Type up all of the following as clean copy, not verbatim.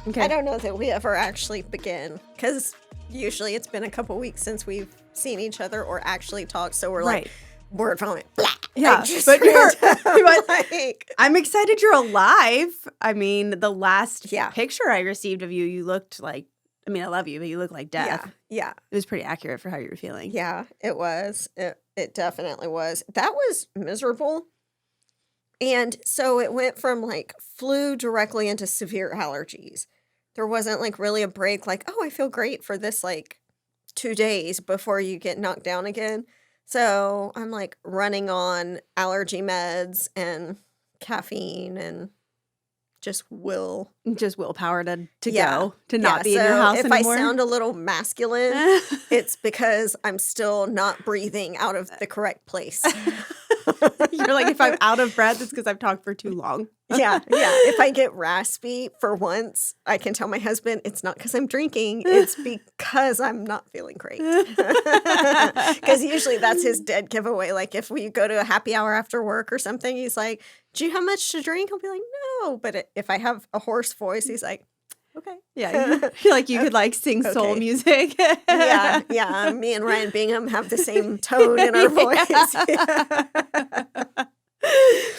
Okay. I don't know that we ever actually begin because usually it's been a couple weeks since we've seen each other or actually talked. So we're like, word vomit. Blah. Yeah, but like, I'm excited you're alive. I mean, the last picture I received of you, you looked like, I mean, I love you, but you look like death. Yeah. It was pretty accurate for how you were feeling. Yeah, it was. It definitely was. That was miserable. And so it went from like flu directly into severe allergies. There wasn't like really a break like, oh, I feel great for this like 2 days before you get knocked down again. So I'm like running on allergy meds and caffeine and just willpower to go, to not be in your house if anymore. I sound a little masculine, it's because I'm still not breathing out of the correct place. You're like, if I'm out of breath, it's because I've talked for too long. Yeah. If I get raspy for once, I can tell my husband it's not because I'm drinking. It's because I'm not feeling great. Because usually that's his dead giveaway. Like if we go to a happy hour after work or something, he's like, do you have much to drink? I'll be like, no. But if I have a hoarse voice, he's like, okay. Yeah, you feel like you could like sing soul music. Yeah. Me and Ryan Bingham have the same tone in our voice.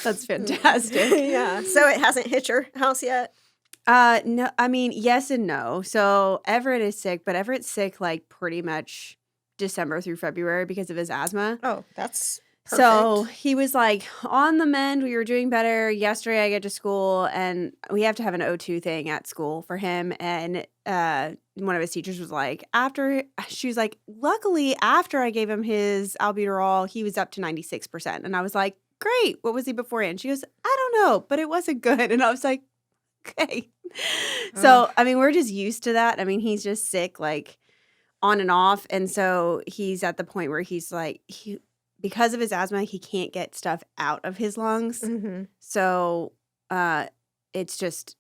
That's fantastic. Yeah. So it hasn't hit your house yet? No, I mean, yes and no. So Everett is sick, but Everett's sick like pretty much December through February because of his asthma. Oh, that's perfect. So he was like on the mend. We were doing better. Yesterday I get to school and we have to have an O2 thing at school for him. And one of his teachers was like, luckily after I gave him his albuterol, he was up to 96%. And I was like, great. What was he beforehand? She goes, I don't know, but it wasn't good. And I was like, okay. So, I mean, we're just used to that. I mean, he's just sick, like on and off. And so he's at the point where he's like, because of his asthma, he can't get stuff out of his lungs. Mm-hmm. So it's just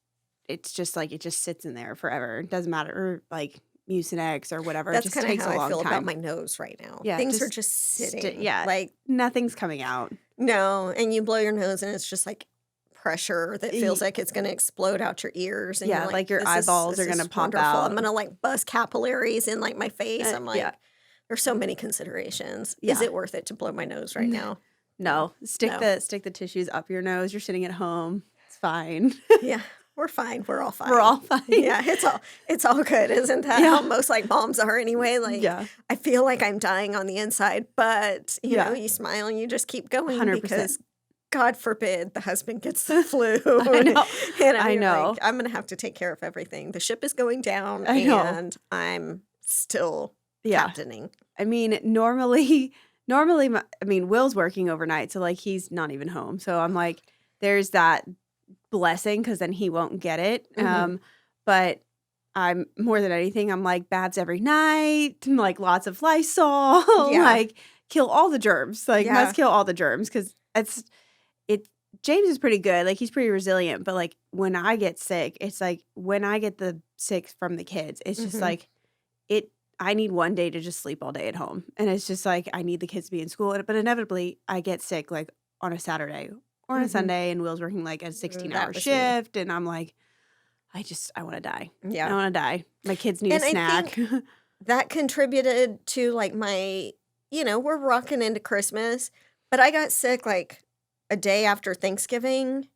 like it just sits in there forever. It doesn't matter, or like Mucinex or whatever. That's it just kind takes of how a long I feel time. about my nose right now. Yeah, things are just sitting. like nothing's coming out. No, and you blow your nose and it's just like pressure that feels like it's going to explode out your ears. And yeah, like your eyeballs are going to pop out. I'm going to like bust capillaries in like my face. I'm like, there's so many considerations. Yeah. Is it worth it to blow my nose right now? No, stick the tissues up your nose. You're sitting at home. It's fine. Yeah. We're fine. We're all fine. We're all fine. Yeah, it's all good. Isn't that how most like moms are anyway? Like I feel like I'm dying on the inside, but you know, you smile and you just keep going 100%. Because God forbid the husband gets the flu. I know. And I know. Like, I'm going to have to take care of everything. The ship is going down and I'm still captaining. I mean, normally, Will's working overnight, so like he's not even home. So I'm like, there's that blessing because then he won't get it. Mm-hmm. But I'm more than anything, I'm like baths every night, like lots of Lysol, like kill all the germs, like must kill all the germs because James is pretty good, like he's pretty resilient. But like when I get sick, it's like when I get the sick from the kids, it's just like I need one day to just sleep all day at home, and it's just like I need the kids to be in school. But inevitably, I get sick like on a Saturday or on a Sunday, and Will's working like a 16-hour shift, and I'm like, I want to die. Yeah, I want to die. My kids need a snack. I think that contributed to like my, we're rocking into Christmas, but I got sick like a day after Thanksgiving,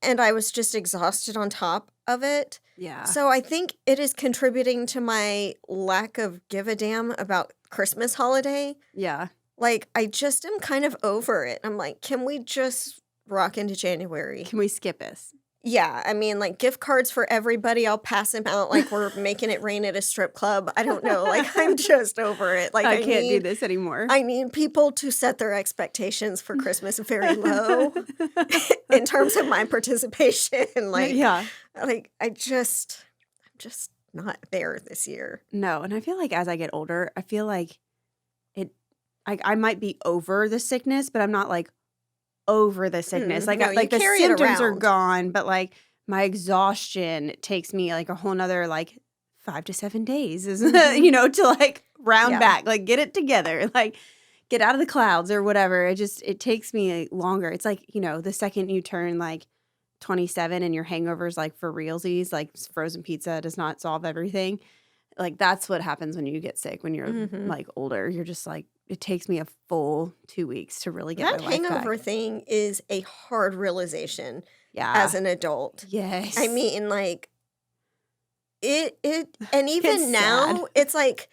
and I was just exhausted on top of it. Yeah. So I think it is contributing to my lack of give a damn about Christmas holiday. Yeah. Like, I just am kind of over it. I'm like, can we just rock into January? Can we skip this? Yeah. I mean, like, gift cards for everybody. I'll pass them out like we're making it rain at a strip club. I don't know. Like, I'm just over it. Like, I can't do this anymore. I need people to set their expectations for Christmas very low in terms of my participation. Like, like I'm just not there this year. No. And I feel like as I get older, I feel like I might be over the sickness, but I'm not like over the sickness. Like, like the symptoms are gone, but like my exhaustion takes me like a whole nother like 5 to 7 days, to like round back, like get it together, like get out of the clouds or whatever. It takes me longer. It's like, the second you turn like 27 and your hangover's like for realsies, like frozen pizza does not solve everything. Like that's what happens when you get sick when you're like older. You're just like, it takes me a full 2 weeks to really get That my life hangover back. thing is a hard realization Yeah. as an adult. Yes. I mean, like, and even It's now, sad. it's like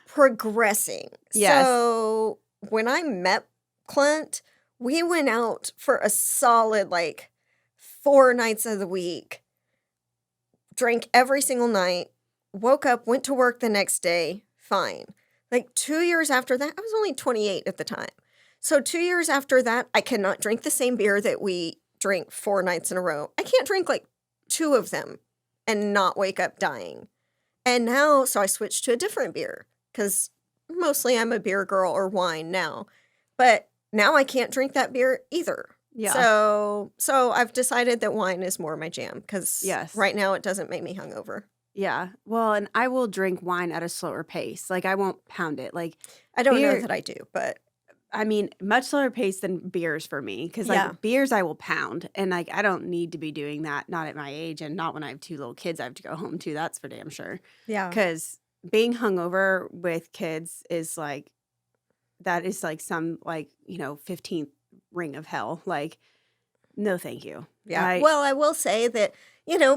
progressing. Yes. So when I met Clint, we went out for a solid, like, 4 nights of the week, drank every single night, woke up, went to work the next day, fine. Like 2 years after that, I was only 28 at the time. So 2 years after that, I cannot drink the same beer that we drank 4 nights in a row. I can't drink like 2 of them and not wake up dying. And now, so I switched to a different beer because mostly I'm a beer girl or wine now. But now I can't drink that beer either. Yeah. So I've decided that wine is more my jam because right now it doesn't make me hungover. Yeah. Well, and I will drink wine at a slower pace. Like I won't pound it. Like I don't know that I do, but I mean, much slower pace than beers for me. Because like beers I will pound. And like I don't need to be doing that, not at my age and not when I have 2 little kids I have to go home to. That's for damn sure. Yeah. Because being hungover with kids is like, that is like some like, 15th ring of hell. Like, no, thank you. Yeah. Well, I will say that,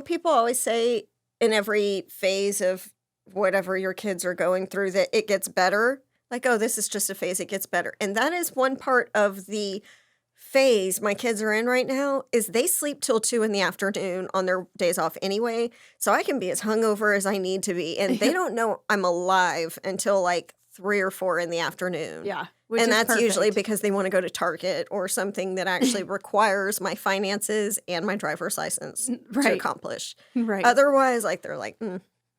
people always say in every phase of whatever your kids are going through that it gets better. Like, oh, this is just a phase, it gets better. And that is one part of the phase my kids are in right now is they sleep till 2 in the afternoon on their days off anyway. So I can be as hungover as I need to be. And they don't know I'm alive until like 3 or 4 in the afternoon. Yeah. And that's usually because they want to go to Target or something that actually requires my finances and my driver's license to accomplish. Right. Otherwise, like, they're like,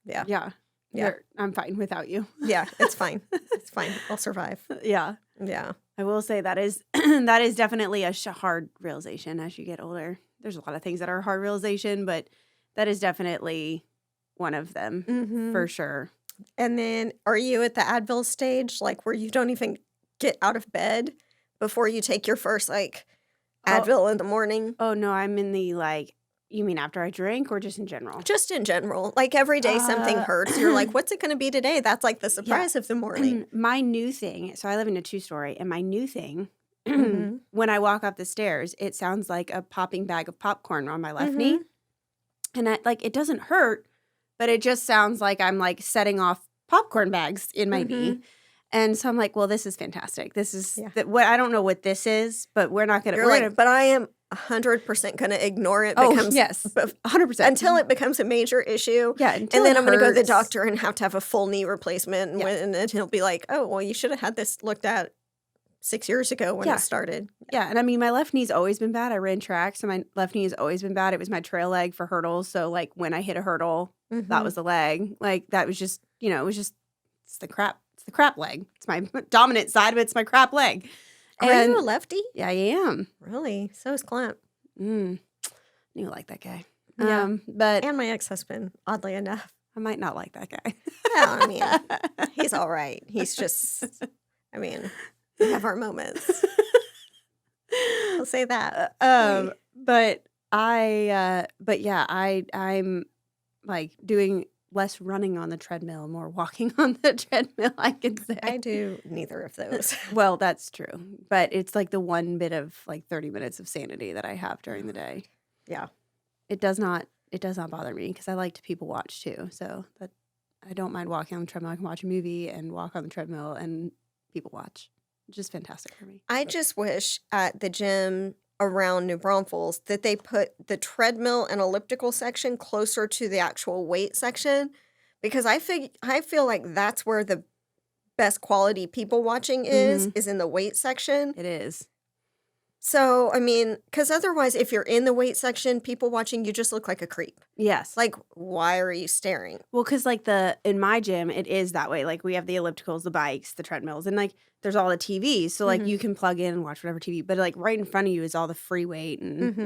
yeah. Yeah. Yeah. I'm fine without you. Yeah, it's fine. It's fine. I'll survive. Yeah. Yeah. I will say that is that is definitely a hard realization as you get older. There's a lot of things that are a hard realization, but that is definitely one of them for sure. And then are you at the Advil stage, like where you don't even get out of bed before you take your first like Advil in the morning? Oh no, I'm in the like, you mean after I drink or just in general? Just in general. Like every day something hurts. You're like, what's it going to be today? That's like the surprise of the morning. My new thing, so I live in a 2-story, and my new thing, when I walk up the stairs, it sounds like a popping bag of popcorn on my left knee. And it doesn't hurt, but it just sounds like I'm like setting off popcorn bags in my knee. And so I'm like, well, this is fantastic. This is what I don't know what this is, but we're not going to. But I am 100% going to ignore it. Yes, 100% until it becomes a major issue. Yeah, and then I'm going to go to the doctor and have a full knee replacement. And then he'll be like, "Oh, well, you should have had this looked at 6 years ago when it started." Yeah, and I mean, my left knee's always been bad. I ran track, so my left knee has always been bad. It was my trail leg for hurdles. So like when I hit a hurdle, that was the leg. Like that was just, it was just it's the crap leg. It's my dominant side, but it's my crap leg. Are you a lefty? Yeah, I am. Really? So is Clint. You like that guy. Yeah. But and my ex-husband, oddly enough. I might not like that guy. Yeah, I mean, he's all right. He's just, I mean, we have our moments. I'll say that. But I'm like doing less running on the treadmill, more walking on the treadmill, I could say. I do neither of those. Well, that's true. But it's like the one bit of like 30 minutes of sanity that I have during the day. Yeah. It does not bother me because I like to people watch too. So that I don't mind walking on the treadmill. I can watch a movie and walk on the treadmill and people watch. It's just fantastic for me. I just wish at the gym around New Braunfels that they put the treadmill and elliptical section closer to the actual weight section because I feel like that's where the best quality people watching is in the weight section. It is. So, I mean, because otherwise, if you're in the weight section, people watching, you just look like a creep. Yes. Like, why are you staring? Well, because like in my gym, it is that way. Like we have the ellipticals, the bikes, the treadmills, and like there's all the TVs. So like you can plug in and watch whatever TV, but like right in front of you is all the free weight and,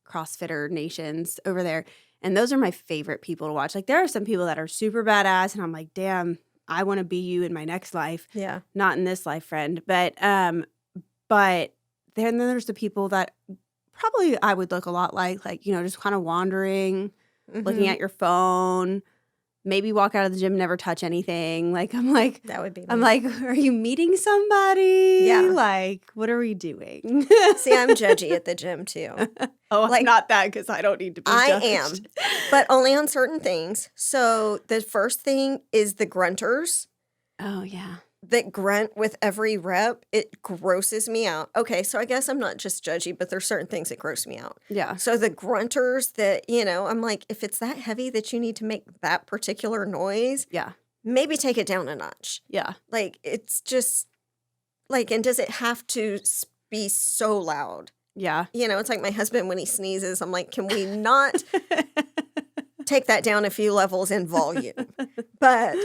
CrossFitter nations over there. And those are my favorite people to watch. Like there are some people that are super badass and I'm like, damn, I want to be you in my next life. Yeah. Not in this life, friend. But then there's the people that probably I would look a lot like, you know, just kind of wandering, looking Mhm. at your phone, maybe walk out of the gym, never touch anything. Like, That would be I'm me. like, are you meeting somebody? Yeah. Like, what are we doing? See, I'm judgy at the gym too. Oh, Like, I'm not that because I don't need to be I judged. am, but only on certain things. So the first thing is the grunters Oh, yeah. that grunt with every rep. It grosses me out. Okay, so I guess I'm not just judgy, but there's certain things that gross me out. Yeah. So the grunters that, you know, I'm like, if it's that heavy that you need to make that particular noise, Yeah. maybe take it down a notch. Yeah. Like, it's just like, and does it have to be so loud? Yeah. You know, it's like my husband when he sneezes. I'm like, can we not take that down a few levels in volume? But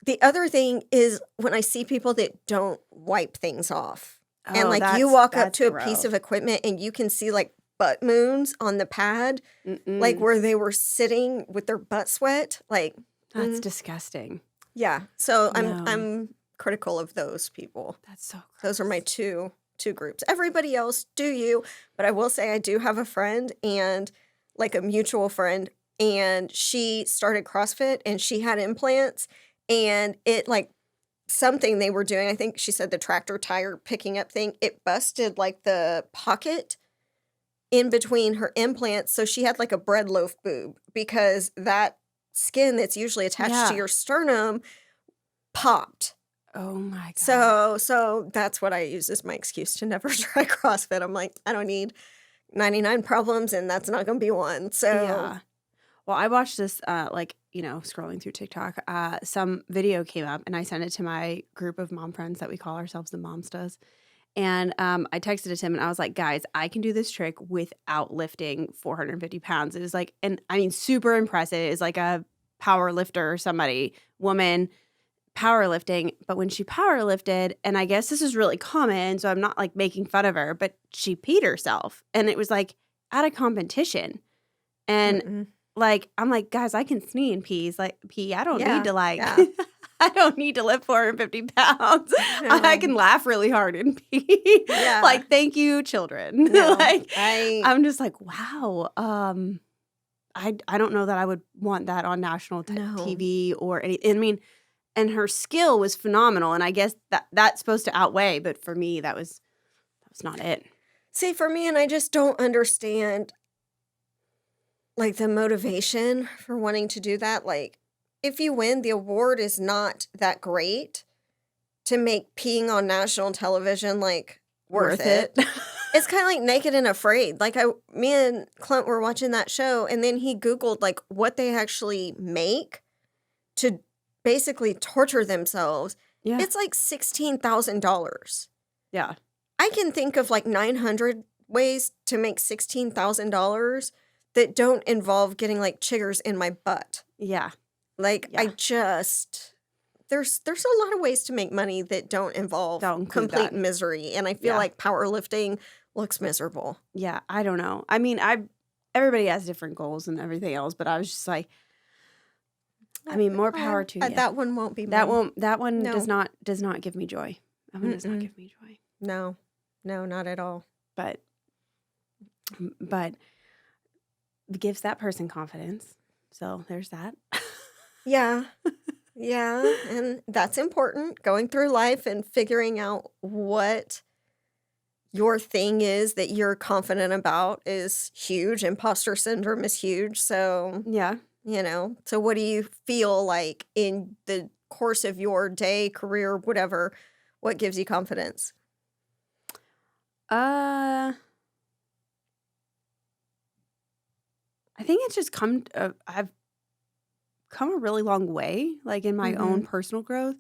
the other thing is when I see people that don't wipe things off. And Oh, like you walk up that's to a gross. piece of equipment and you can see like butt moons on the pad, like Mm-mm. where they were sitting with their butt sweat. Like, That's disgusting. yeah. So No. I'm critical of those people. That's so gross. Those are my two groups. Everybody else, do you? But I will say I do have a friend and like a mutual friend, and she started CrossFit and she had implants, and it like something they were doing, I think she said the tractor tire picking up thing, it busted like the pocket in between her implants. So she had like a bread loaf boob because that skin that's usually attached Yeah. to your sternum popped. Oh my God. So that's what I use as my excuse to never try CrossFit. I'm like, I don't need 99 problems, and that's not going to be one. So Yeah. Well, I watched this, like, you know, scrolling through TikTok, some video came up and I sent it to my group of mom friends that we call ourselves the Momstas. And I texted it to him and I was like, guys, I can do this trick without lifting 450 pounds. It is like, and I mean, super impressive. It's like a power lifter or somebody, woman, powerlifting. But when she powerlifted, and I guess this is really common, so I'm not like making fun of her, but she peed herself. And it was like at a competition. And like, I'm like, guys, I can snee and pee. I don't need to like, I don't need to lift 450 pounds. I can laugh really hard and pee. Yeah. Like, thank you, children. No, Like, I'm just like, wow. I don't know that I would want that on national No. TV or any. I mean, and her skill was phenomenal, and I guess that's supposed to outweigh. But for me, that was not it. See, for me, and I just don't understand like the motivation for wanting to do that. Like, if you win, the award is not that great to make peeing on national television like worth it. It's kind of like Naked and Afraid. Like me and Clint were watching that show, and then he Googled like what they actually make to basically torture themselves. Yeah. It's like $16,000. Yeah. I can think of like 900 ways to make $16,000 that don't involve getting like chiggers in my butt. Yeah. Like Yeah. there's a lot of ways to make money that don't involve Don't include complete that. misery, and I feel Yeah. like powerlifting looks miserable. Yeah, I don't know. I mean, everybody has different goals and everything else, but I was just like, I mean, more power to you. That one won't be That mine. one No. does not give me joy. That one does not Mm-mm. give me joy. No, not at all. But it gives that person confidence. So there's that. Yeah. Yeah, and that's important. Going through life and figuring out what your thing is that you're confident about is huge. Imposter syndrome is huge. So, Yeah. so what do you feel like in the course of your day, career, whatever, what gives you confidence? I think it's just I've come a really long way, like in my own personal growth.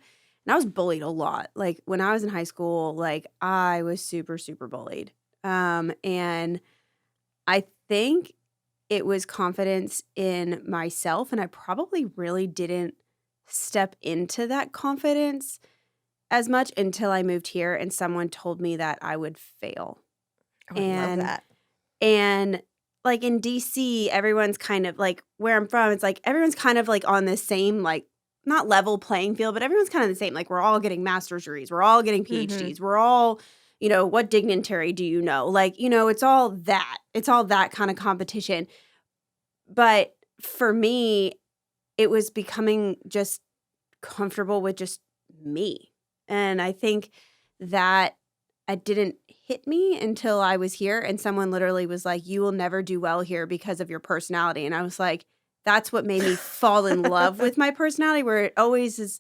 And I was bullied a lot. Like when I was in high school, like I was super, super bullied. And I think it was confidence in myself. And I probably really didn't step into that confidence as much until I moved here and someone told me that I would fail. I would love that. And like in DC, everyone's kind of like where I'm from, it's like everyone's kind of like on the same, like not level playing field, but everyone's kind of the same. Like we're all getting master's degrees. We're all getting PhDs. We're all what dignitary do you know? Like, it's all that. It's all that kind of competition. But for me, it was becoming just comfortable with just me. And I think that it didn't hit me until I was here and someone literally was like, you will never do well here because of your personality. And I was like, that's what made me fall in love with my personality, where it always is.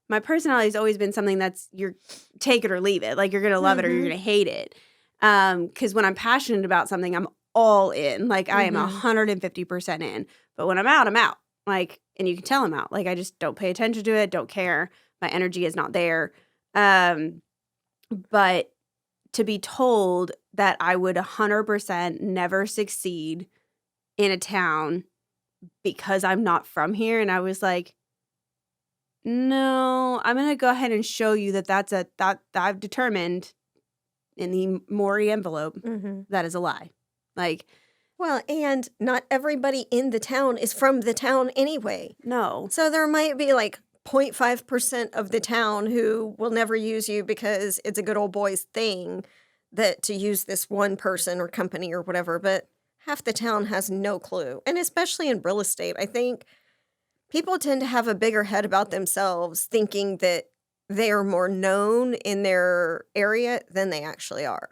My personality has always been something that's you're take it or leave it. Like, you're going to love it or you're going to hate it. Because when I'm passionate about something, I'm all in. Like, I am 150% in. But when I'm out, I'm out. Like, and you can tell I'm out. Like, I just don't pay attention to it, don't care. My energy is not there. But to be told that I would 100% never succeed in a town because I'm not from here, and I was like, no, I'm gonna go ahead and show you that I've determined in the Maury envelope that is a lie. Like, well, and not everybody in the town is from the town anyway. No. So there might be like 0.5% of the town who will never use you because it's a good old boys thing that to use this one person or company or whatever, but half the town has no clue. And especially in real estate, I think people tend to have a bigger head about themselves, thinking that they are more known in their area than they actually are.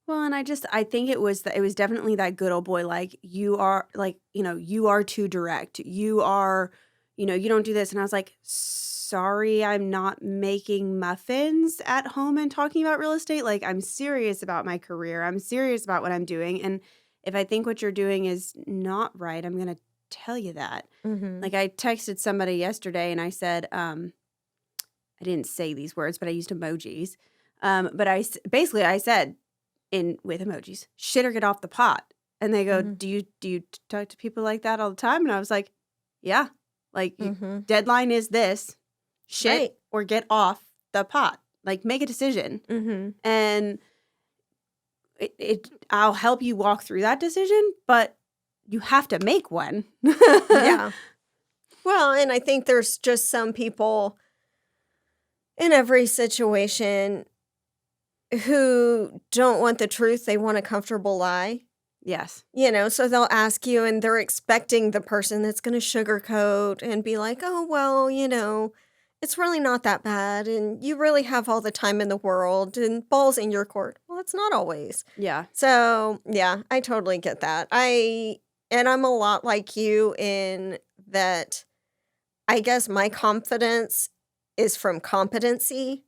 Well, and I think it was definitely that good old boy, like, you are, like, you are too direct. You are, you don't do this. And I was like, sorry, I'm not making muffins at home and talking about real estate. Like, I'm serious about my career. I'm serious about what I'm doing. And if I think what you're doing is not right, I'm going to tell you that. Like, I texted somebody yesterday and I said, I didn't say these words, but I used emojis. But I said with emojis, shit or get off the pot. And they go, do you talk to people like that all the time? And I was like, yeah, like, deadline is this, shit or get off the pot. Like, make a decision. And I'll help you walk through that decision, but you have to make one. Yeah. Well, and I think there's just some people in every situation who don't want the truth. They want a comfortable lie. Yes. So they'll ask you and they're expecting the person that's going to sugarcoat and be like, oh, well, it's really not that bad. And you really have all the time in the world and balls in your court. Well, it's not always. Yeah. So, yeah, I totally get that. And I'm a lot like you in that I guess my confidence is from competency.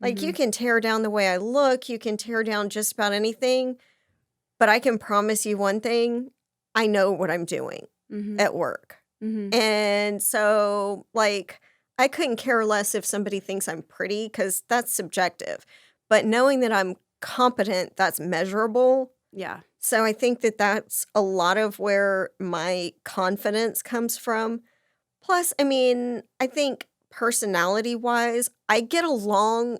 Like, you can tear down the way I look, you can tear down just about anything, but I can promise you one thing, I know what I'm doing at work. And so, like, I couldn't care less if somebody thinks I'm pretty, because that's subjective. But knowing that I'm competent, that's measurable. Yeah. So I think that that's a lot of where my confidence comes from. Plus, I mean, I think personality-wise, I get along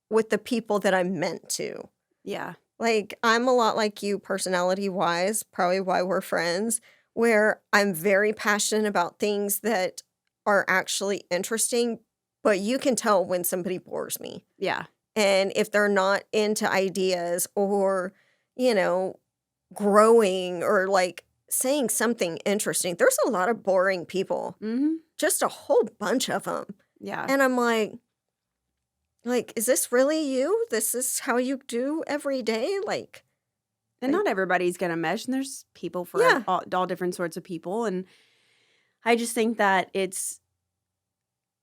with the people that I'm meant to. Yeah. Like, I'm a lot like you personality-wise, probably why we're friends, where I'm very passionate about things that are actually interesting, but you can tell when somebody bores me. Yeah. And if they're not into ideas or, growing or, like, saying something interesting. There's a lot of boring people. Just a whole bunch of them. Yeah. And I'm like, is this really you? This is how you do every day? And not everybody's going to mesh. And there's people for all different sorts of people. And I just think that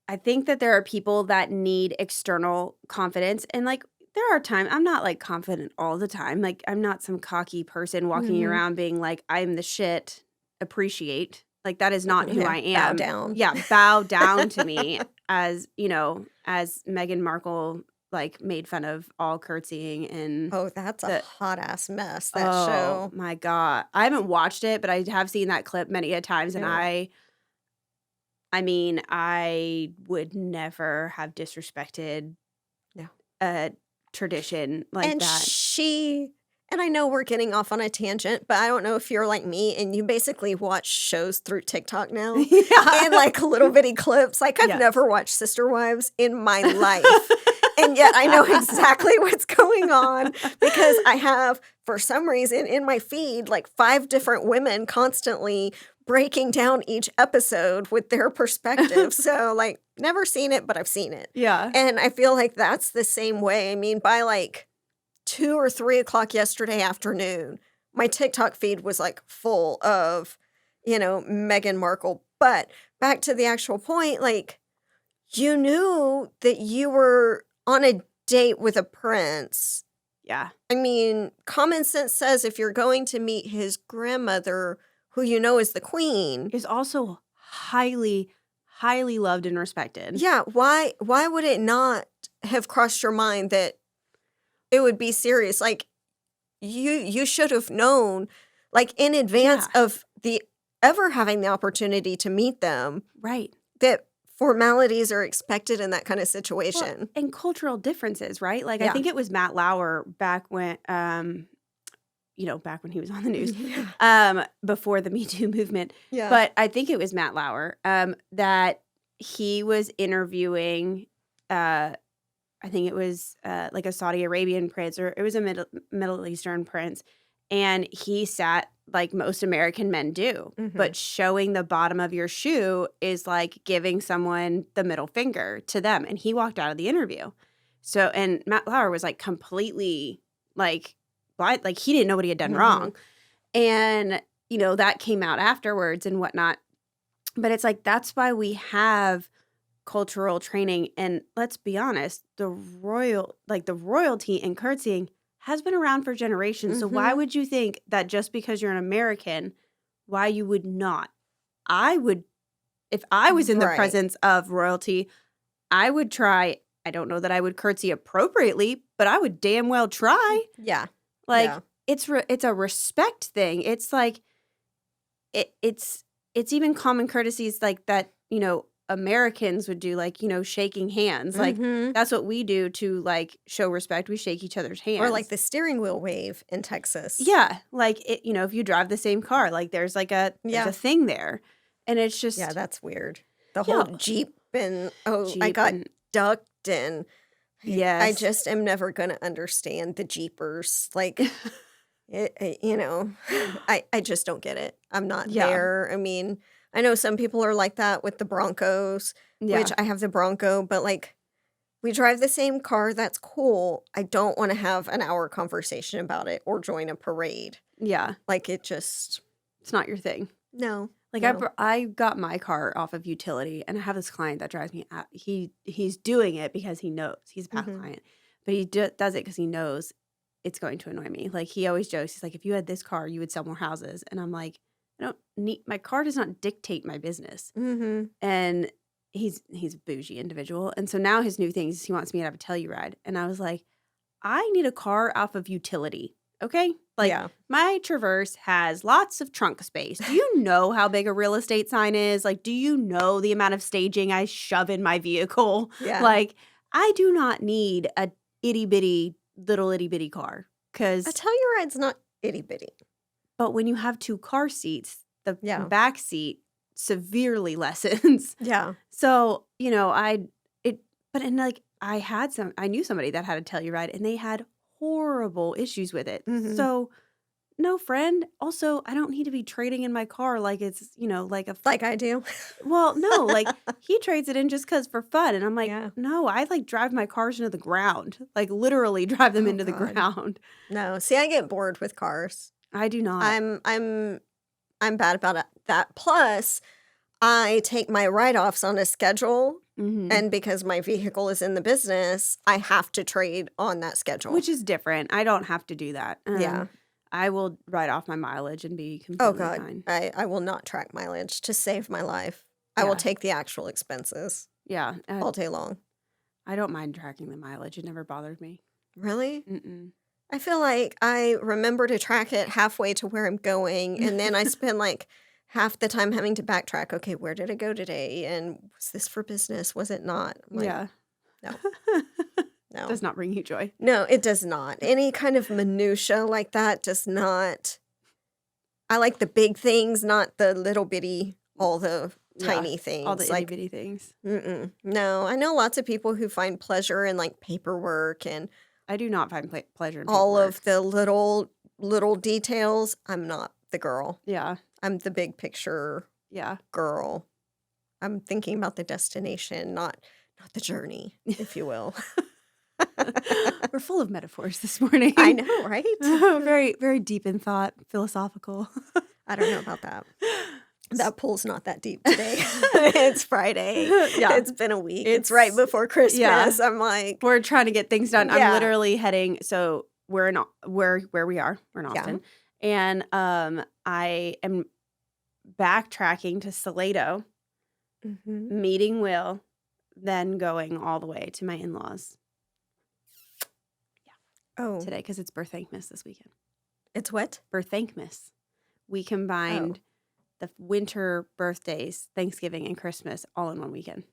I think that there are people that need external confidence. And, like, there are times I'm not, like, confident all the time. Like, I'm not some cocky person walking around being like, I'm the shit, appreciate. Like, that is not who I am. Bow down. Yeah, bow down to me as Meghan Markle, like, made fun of all curtsying and oh, that's a hot-ass mess, that show. Oh, my God. I haven't watched it, but I have seen that clip many a times, and I mean, I would never have disrespected a tradition like and that. And I know we're getting off on a tangent, but I don't know if you're like me and you basically watch shows through TikTok now. Yeah. And, like, little bitty clips. Like, I've never watched Sister Wives in my life. And yet I know exactly what's going on because I have, for some reason, in my feed, like 5 different women constantly breaking down each episode with their perspective. So, like, never seen it, but I've seen it. Yeah. And I feel like that's the same way. I mean, by like 2 or 3 o'clock yesterday afternoon, my TikTok feed was like full of, Meghan Markle. But back to the actual point, like, you knew that you were on a date with a prince. Yeah. I mean, common sense says if you're going to meet his grandmother, who you know is the queen, is also highly, highly loved and respected. Yeah, why would it not have crossed your mind that it would be serious? Like, you should have known, like, in advance of the ever having the opportunity to meet them, right? That formalities are expected in that kind of situation. Well, and cultural differences, right? Like, I think it was Matt Lauer back when, back when he was on the news, before the Me Too movement. Yeah. But I think it was Matt Lauer that he was interviewing, I think it was like a Saudi Arabian prince, or it was a Middle Eastern prince. And he sat like most American men do. Mhm. But showing the bottom of your shoe is like giving someone the middle finger to them. And he walked out of the interview. So, and Matt Lauer was like completely like blind, like he didn't know what he had done wrong. And, that came out afterwards and whatnot. But it's like, that's why we have cultural training. And let's be honest, the royalty and curtsying has been around for generations. So why would you think that just because you're an American, why you would not? I would, if I was in the presence of royalty, I would try. I don't know that I would curtsy appropriately, but I would damn well try. Yeah. Like, it's a respect thing. It's like, it's even common courtesies like that, Americans would do, like, shaking hands. Like, that's what we do to, like, show respect. We shake each other's hands. Or like the steering wheel wave in Texas. Yeah. Like, if you drive the same car, like, there's like there's a thing there. And it's just. Yeah, that's weird. The whole Jeep and, I got ducked and. Yes. I just am never going to understand the Jeepers. Like, I just don't get it. I'm not there. I mean, I know some people are like that with the Broncos, which I have the Bronco, but like, we drive the same car. That's cool. I don't want to have an hour conversation about it or join a parade. Yeah. Like, it's not your thing. No. Like, I got my car off of utility, and I have this client that drives me out. He's doing it because he knows. He's a past client. But he does it because he knows it's going to annoy me. Like, he always jokes. He's like, if you had this car, you would sell more houses. And I'm like, I don't need, my car does not dictate my business. And he's a bougie individual. And so now his new thing is he wants me to have a Telluride. And I was like, I need a car off of utility. Okay? Like, my Traverse has lots of trunk space. Do you know how big a real estate sign is? Like, do you know the amount of staging I shove in my vehicle? Yeah. Like, I do not need a little itty bitty car. Because a Telluride's not itty bitty. But when you have 2 car seats, the back seat severely lessens. Yeah. So, I knew somebody that had a Telluride, and they had horrible issues with it. So, no, friend. Also, I don't need to be trading in my car like it's, like I do. Well, no, like he trades it in just because for fun. And I'm like, no, I like drive my cars into the ground, like literally drive them into the ground. No, see, I get bored with cars. I do not. I'm bad about that. Plus, I take my write-offs on a schedule. And because my vehicle is in the business, I have to trade on that schedule. Which is different. I don't have to do that. I will write off my mileage and be completely fine. I will not track mileage to save my life. I will take the actual expenses. Yeah. All day long. I don't mind tracking the mileage. It never bothered me. Really? Mm-mm. I feel like I remember to track it halfway to where I'm going, and then I spend like half the time having to backtrack. Okay, where did I go today? And was this for business? Was it not? Like, no. No. Does not bring you joy. No, it does not. Any kind of minutia like that does not. I like the big things, not the little bitty, all the tiny all the things. itty bitty things. No, I know lots of people who find pleasure in like paperwork and I do not find pleasure in all paperwork. of the little details. I'm not the girl. Yeah. I'm the big picture girl. I'm thinking about the destination, not the journey, if you will. We're full of metaphors this morning. I know, right? Very, very deep in thought, philosophical. I don't know about that. That pool's not that deep today. It's Friday. Yeah. It's been a week. It's right before Christmas. Yeah. I'm like, we're trying to get things done. Yeah. I'm literally heading. So we're in where we are. We're in Austin, and I am backtracking to Salado, meeting Will, then going all the way to my in-laws. Oh, Today because it's Birthankmas this weekend. It's what? Birthankmas. We combined the winter birthdays, Thanksgiving, and Christmas all in one weekend.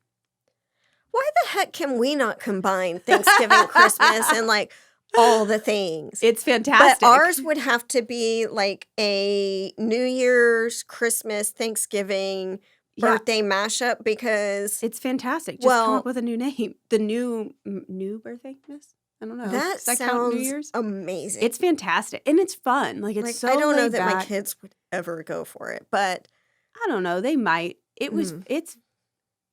Why the heck can we not combine Thanksgiving, Christmas, and like all the things? It's fantastic. But ours would have to be like a New Year's, Christmas, Thanksgiving, birthday mashup because it's fantastic. Just come up with a new name. The new Birthankmas? I don't know. That sounds New Year's? Amazing. It's fantastic. And it's fun. Like, it's so I don't know that back. my kids would ever go for it, but I don't know. They might. It's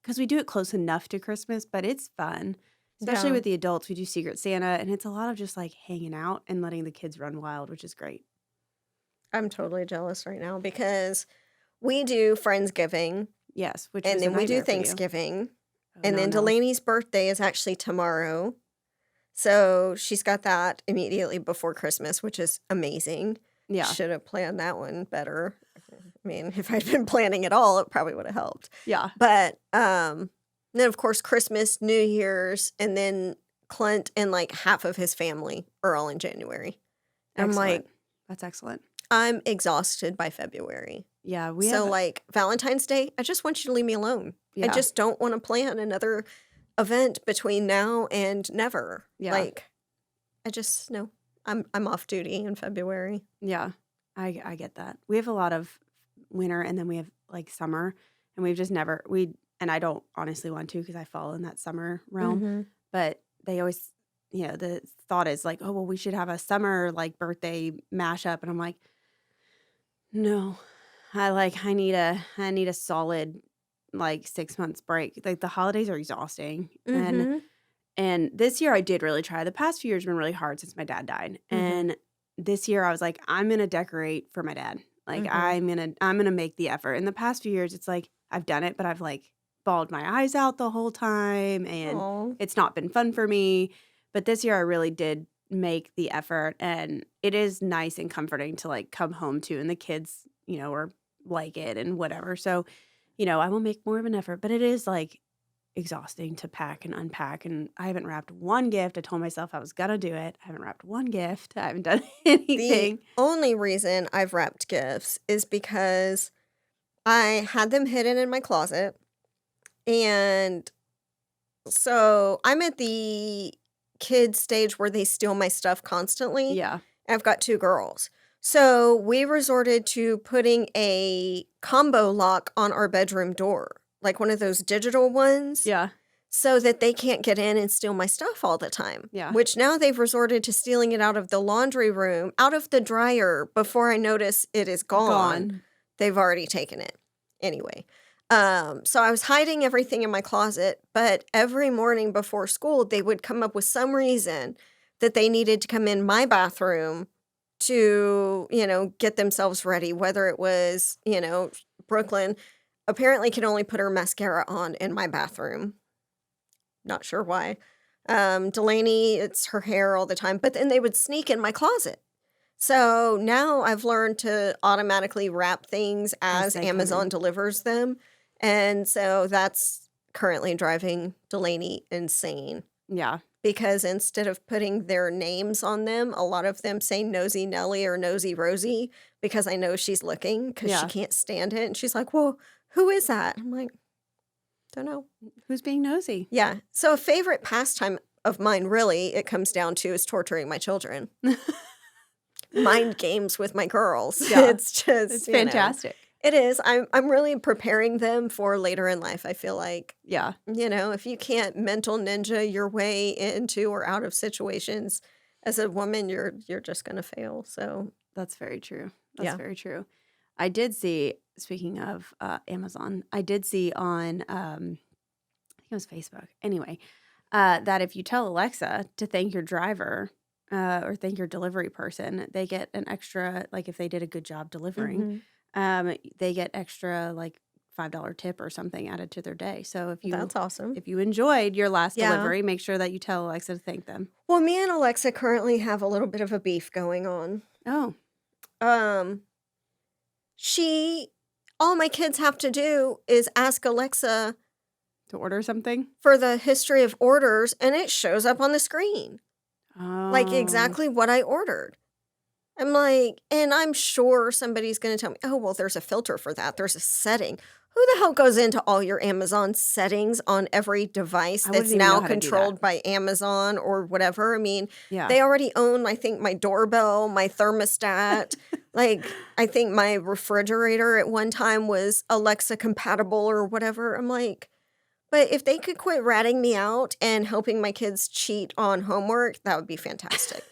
because we do it close enough to Christmas, but it's fun. Especially with the adults. We do Secret Santa, and it's a lot of just like hanging out and letting the kids run wild, which is great. I'm totally jealous right now because we do Friendsgiving. Yes. And then we do Thanksgiving. And then Delaney's birthday is actually tomorrow. So she's got that immediately before Christmas, which is amazing. Yeah. Should have planned that one better. I mean, if I'd been planning at all, it probably would have helped. Yeah. But then, of course, Christmas, New Year's, and then Clint and like half of his family are all in January. Excellent. I'm like, that's excellent. I'm exhausted by February. Yeah. Like Valentine's Day, I just want you to leave me alone. Yeah. I just don't want to plan another event between now and never. Yeah. Like, I just no. I'm off duty in February. Yeah. I get that. We have a lot of winter and then we have like summer, and we've just never and I don't honestly want to because I fall in that summer realm. But they always, the thought is like, oh well, we should have a summer like birthday mashup, and I'm like, no, I need a solid like 6 months break. Like the holidays are exhausting. And this year I did really try. The past few years have been really hard since my dad died. And this year I was like, I'm gonna decorate for my dad. Like I'm gonna make the effort. In the past few years, it's like I've done it, but I've like bawled my eyes out the whole time, and it's not been fun for me. But this year I really did make the effort, and it is nice and comforting to like come home to, and the kids, are like it and whatever. So, I will make more of an effort, but it is like exhausting to pack and unpack, and I haven't wrapped one gift. I told myself I was gonna do it. I haven't wrapped one gift. I haven't done anything. The only reason I've wrapped gifts is because I had them hidden in my closet, and so I'm at the kid stage where they steal my stuff constantly. Yeah. I've got 2 girls. So we resorted to putting a combo lock on our bedroom door, like one of those digital ones. Yeah. So that they can't get in and steal my stuff all the time. Yeah. Which now they've resorted to stealing it out of the laundry room, out of the dryer before I notice it is gone. They've already taken it. Anyway. So I was hiding everything in my closet, but every morning before school, they would come up with some reason that they needed to come in my bathroom to, get themselves ready, whether it was, Brooklyn apparently can only put her mascara on in my bathroom. Not sure why. Delaney, it's her hair all the time, but then they would sneak in my closet. So now I've learned to automatically wrap things as Amazon delivers them. And so that's currently driving Delaney insane. Yeah. Because instead of putting their names on them, a lot of them say Nosy Nellie or Nosy Rosie because I know she's looking because she can't stand it. And she's like, well, who is that? I'm like, don't know. Who's being nosy? Yeah. So a favorite pastime of mine, really, it comes down to is torturing my children. Mind games with my girls. Yeah. It's just it's fantastic. It is. I'm really preparing them for later in life, I feel like. Yeah. If you can't mental ninja your way into or out of situations as a woman, you're just going to fail. So, That's very true. That's yeah. very true. I did see, speaking of Amazon, I did see on, I think it was Facebook. Anyway, that if you tell Alexa to thank your driver or thank your delivery person, they get an extra, like if they did a good job delivering, they get extra like $5 tip or something added to their day. So That's awesome. if you enjoyed your last Yeah. delivery, make sure that you tell Alexa to thank them. Well, me and Alexa currently have a little bit of a beef going on. Oh, All my kids have to do is ask Alexa to order something? for the history of orders, and it shows up on the screen. Like Oh, exactly what I ordered. I'm like, and I'm sure somebody's going to tell me, oh, well, there's a filter for that. There's a setting. Who the hell goes into all your Amazon settings on every device I wouldn't that's even know now how to do that. controlled by Amazon or whatever? I mean, yeah. they already own, I think, my doorbell, my thermostat. Like, I think my refrigerator at one time was Alexa compatible or whatever. I'm like, but if they could quit ratting me out and helping my kids cheat on homework, that would be fantastic.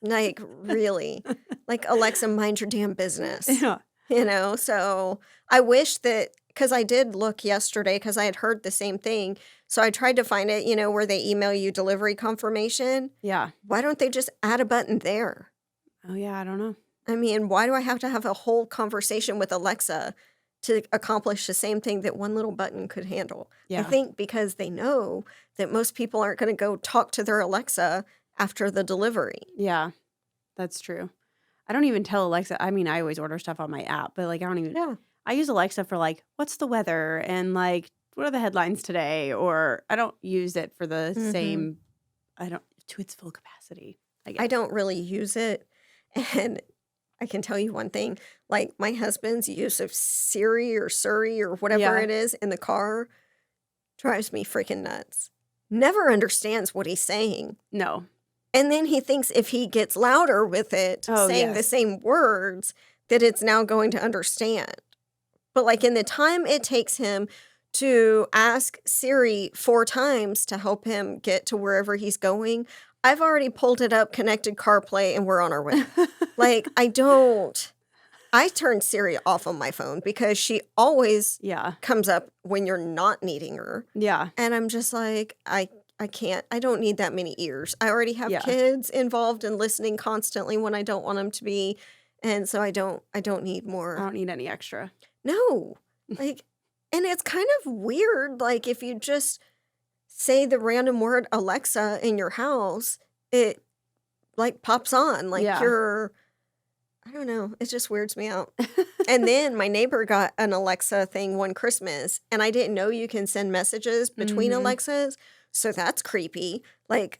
Like, really. Like, Alexa, mind your damn business. Yeah. So I wish that, because I did look yesterday because I had heard the same thing. So I tried to find it, where they email you delivery confirmation. Yeah. Why don't they just add a button there? Oh, yeah. I don't know. I mean, why do I have to have a whole conversation with Alexa to accomplish the same thing that one little button could handle? I Yeah. think because they know that most people aren't going to go talk to their Alexa after the delivery. Yeah. That's true. I don't even tell Alexa. I mean, I always order stuff on my app, but like I don't even. Yeah. I use Alexa for like, what's the weather and like, what are the headlines today? Or I don't use it for the same. I don't to its full capacity. I don't really use it, and I can tell you one thing: like my husband's use of Siri or whatever Yeah. it is in the car drives me freaking nuts. Never understands what he's saying. No. And then he thinks if he gets louder with it, Oh, saying the yes. same words, that it's now going to understand. But like in the time it takes him to ask Siri 4 times to help him get to wherever he's going, I've already pulled it up, connected CarPlay, and we're on our way. Like, I turned Siri off on my phone because she always Yeah. comes up when you're not needing her. Yeah. And I'm just like, I can't, I don't need that many ears. I already have Yeah. kids involved and listening constantly when I don't want them to be. And so I don't need I more. don't need any extra. No. Like, and it's kind of weird. Like, if you just say the random word Alexa in your house, it like pops on. Like Yeah. I don't know. It just weirds me out. And then my neighbor got an Alexa thing one Christmas, and I didn't know you can send messages between Alexas. So that's creepy. Like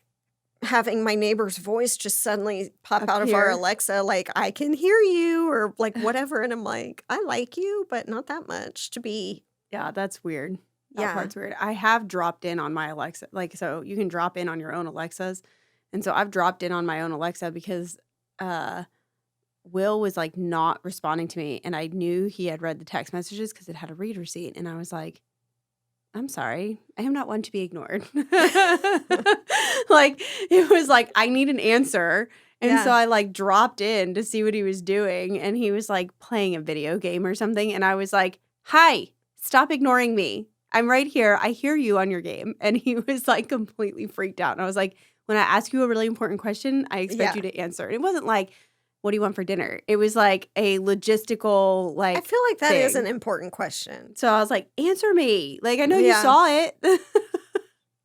having my neighbor's voice just suddenly pop out of our Appear. Alexa, like, I can hear you, or like whatever. And I'm like, I like you, but not that much to be. Yeah, that's weird. That Yeah. part's weird. I have dropped in on my Alexa. Like, so you can drop in on your own Alexas. And so I've dropped in on my own Alexa because Will was like not responding to me. And I knew he had read the text messages because it had a read receipt. And I was like, I'm sorry. I am not one to be ignored. Like, it was like, I need an answer. And so Yeah. I like dropped in to see what he was doing. And he was like playing a video game or something. And I was like, hi, stop ignoring me. I'm right here. I hear you on your game. And he was like completely freaked out. And I was like, when I ask you a really important question, I expect Yeah. you to answer. And it wasn't like, what do you want for dinner? It was like a logistical, I like, feel like that is thing. an important question. So I was like, answer me. Like, I know you Yeah. saw it.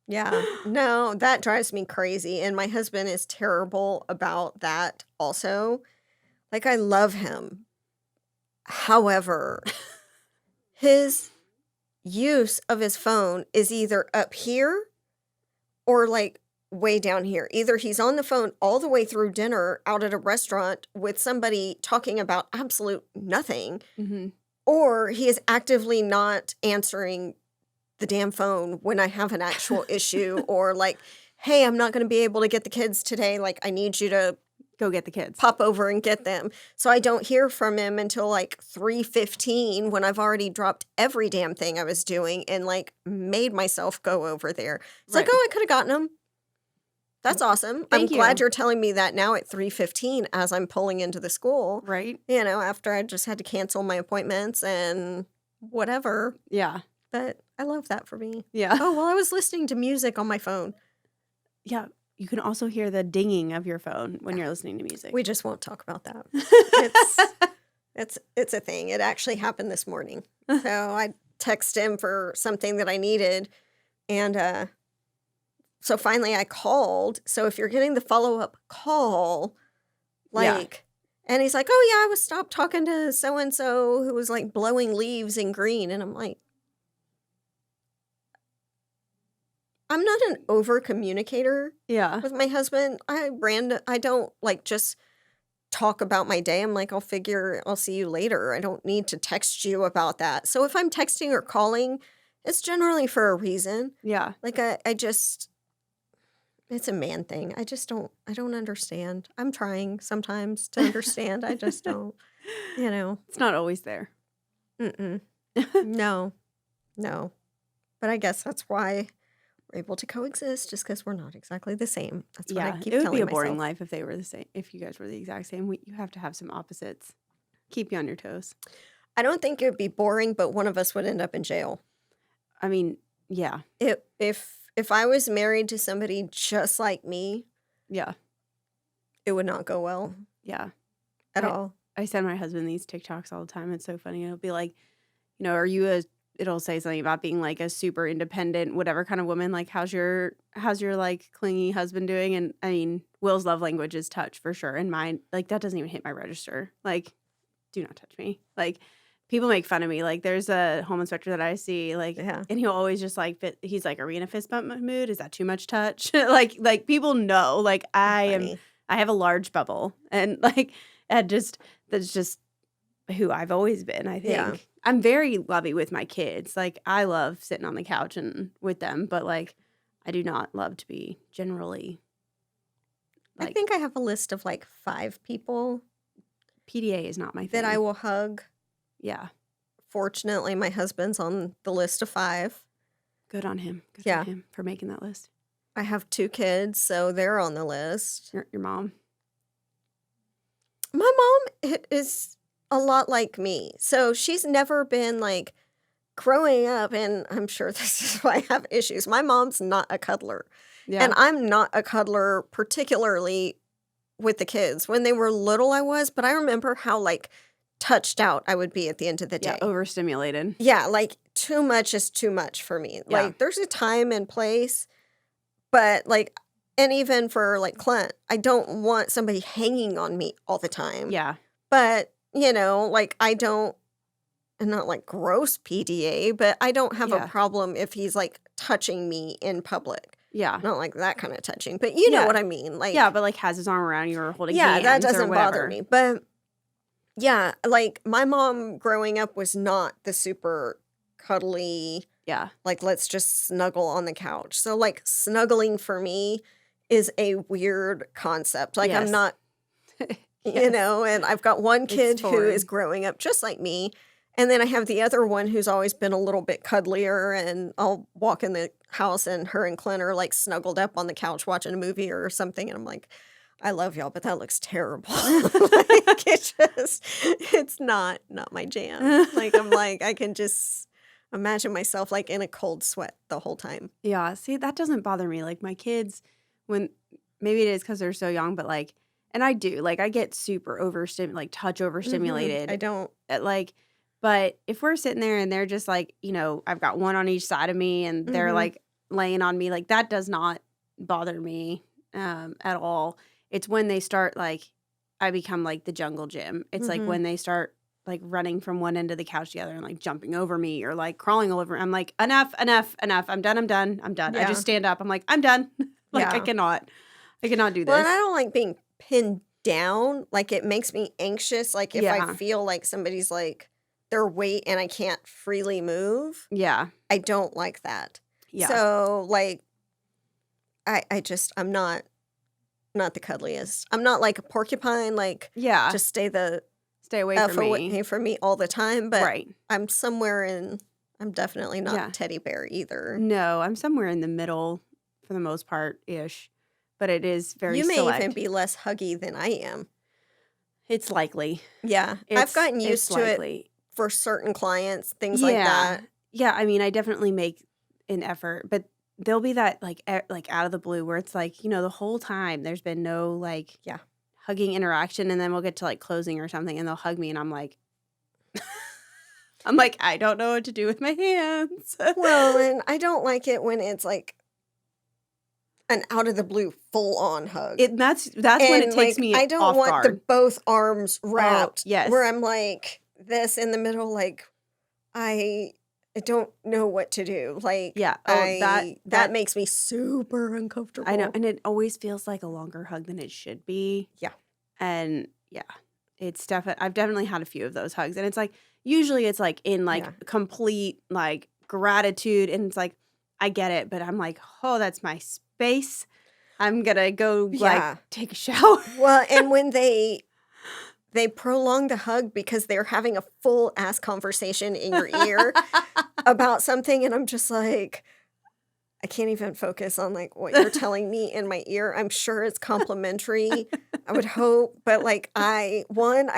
Yeah. No, that drives me crazy. And my husband is terrible about that also. Like, I love him. However, his use of his phone is either up here or like way down here. Either he's on the phone all the way through dinner out at a restaurant with somebody talking about absolute nothing, or he is actively not answering the damn phone when I have an actual issue, or like, hey, I'm not going to be able to get the kids today. Like, I need you to go get the kids. Pop over and get them. So I don't hear from him until like 3:15 when I've already dropped every damn thing I was doing and like made myself go over there. It's like, oh, I could have gotten them. That's awesome. I'm glad you're telling me that now at 3:15 as I'm pulling into the school. Right. You know, after I just had to cancel my appointments and whatever. Yeah. But I love that for me. Yeah. Oh, well, I was listening to music on my phone. Yeah. You can also hear the dinging of your phone when you're listening to music. We just won't talk about that. It's a thing. It actually happened this morning. So I texted him for something that I needed. And so finally I called. So if you're getting the follow-up call, like, and he's like, oh, yeah, I was stopped talking to so-and-so who was like blowing leaves in green. And I'm like, I'm not an over communicator with my husband. I don't like just talk about my day. I'm like, I'll see you later. I don't need to text you about that. So if I'm texting or calling, it's generally for a reason. Yeah. Like it's a man thing. I don't understand. I'm trying sometimes to understand. I just don't, It's not always there. No. But I guess that's why we're able to coexist, just because we're not exactly the same. That's what I keep telling myself. It would be a boring life if they were the same. If you guys were the exact same, you have to have some opposites. Keep you on your toes. I don't think it would be boring, but one of us would end up in jail. I mean, yeah. If I was married to somebody just like me, it would not go well. Yeah. At all. I send my husband these TikToks all the time. It's so funny. It'll be like, it'll say something about being like a super independent, whatever kind of woman. Like, how's your like clingy husband doing? And I mean, Will's love language is touch for sure. And mine, like, that doesn't even hit my register. Like, do not touch me. Like, people make fun of me. Like, there's a home inspector that I see, like, and he'll always just like, he's like, are we in a fist bump mood? Is that too much touch? like people know, like, I have a large bubble, and like, that's just who I've always been, I think. Yeah. I'm very lovey with my kids. Like, I love sitting on the couch and with them, but like, I do not love to be generally. Like, I think I have a list of like 5 people. PDA is not my thing. That I will hug. Yeah. Fortunately, my husband's on the list of 5. Good on him. Good on him for making that list. I have 2 kids, so they're on the list. Your mom? My mom is a lot like me. So she's never been like growing up, and I'm sure this is why I have issues. My mom's not a cuddler. Yeah. And I'm not a cuddler, particularly with the kids. When they were little, I was, but I remember how like touched out I would be at the end of the day. Yeah, overstimulated. Yeah, like too much is too much for me. Yeah. Like there's a time and place, but like, and even for like Clint, I don't want somebody hanging on me all the time. Yeah. But, like I'm not like gross PDA, but I don't have a problem if he's like touching me in public. Yeah. Not like that kind of touching, but you know what I mean. Like, yeah, but like has his arm around you or holding hands. Yeah, that doesn't bother me. But yeah, like my mom growing up was not the super cuddly. Yeah. Like, let's just snuggle on the couch. So like snuggling for me is a weird concept. Like I'm not, and I've got one kid who is growing up just like me. And then I have the other one who's always been a little bit cuddlier, and I'll walk in the house and her and Clint are like snuggled up on the couch watching a movie or something. And I'm like, I love y'all, but that looks terrible. Like it's not my jam. Like I'm like, I can just imagine myself like in a cold sweat the whole time. Yeah. See, that doesn't bother me. Like my kids, when maybe it is because they're so young, but like, and I do, like I get super touch overstimulated. I don't. But if we're sitting there and they're just like, I've got one on each side of me and they're like laying on me, like that does not bother me at all. It's when they start like, I become like the jungle gym. It's like when they start like running from one end of the couch to the other and like jumping over me or like crawling all over. I'm like, enough. I'm done. Yeah. I just stand up. I'm like, I'm done. I cannot do this. Well, and I don't like being pinned down. Like it makes me anxious. Like if I feel like somebody's like their weight and I can't freely move. Yeah. I don't like that. Yeah. So like, I'm not, not the cuddliest. I'm not like a porcupine, like Yeah. just stay away from me. away from me all the time. But Right. I'm definitely not teddy bear either. No, I'm somewhere in the middle for the most part-ish. But it is very select. You may even be less huggy than I am. It's likely. Yeah. I've gotten used to it for certain clients, things like that. Yeah, I mean, I definitely make an effort, but there'll be that like out of the blue where it's like, the whole time there's been no like hugging interaction, and then we'll get to like closing or something and they'll hug me and I'm like I don't know what to do with my hands. Well, and I don't like it when it's like an out of the blue full on hug. That's when it takes me off guard. I don't want both arms wrapped. Yes. Where I'm like this in the middle, like I don't know what to do. Like that makes me super uncomfortable. I know, and it always feels like a longer hug than it should be. Yeah. And it's definitely I've definitely had a few of those hugs, and it's like usually it's like in like complete like gratitude, and it's like I get it, but I'm like, oh, that's my space. I'm gonna go like take a shower. Well, and when they prolong the hug because they're having a full ass conversation in your ear about something, and I'm just like, I can't even focus on like what you're telling me in my ear. I'm sure it's complimentary. I would hope, but like I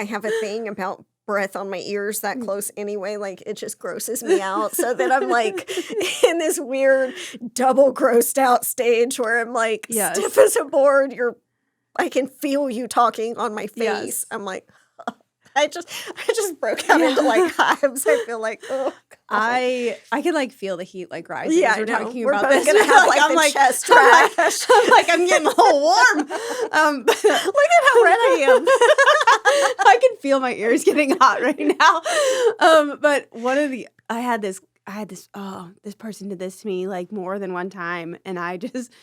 have a thing about breath on my ears that close anyway. Like it just grosses me out, so that I'm like in this weird double grossed out stage where I'm like stiff as a board. I can feel you talking on my face. Yes. I'm like, I just broke out into like hives. I feel like, oh God. I can like feel the heat like rising. Yeah, as we're talking we're about both this. gonna have like the chest trash. I'm like I'm getting all warm. Look at how red I am. I can feel my ears getting hot right now. But I had this this person did this to me like more than one time, and I just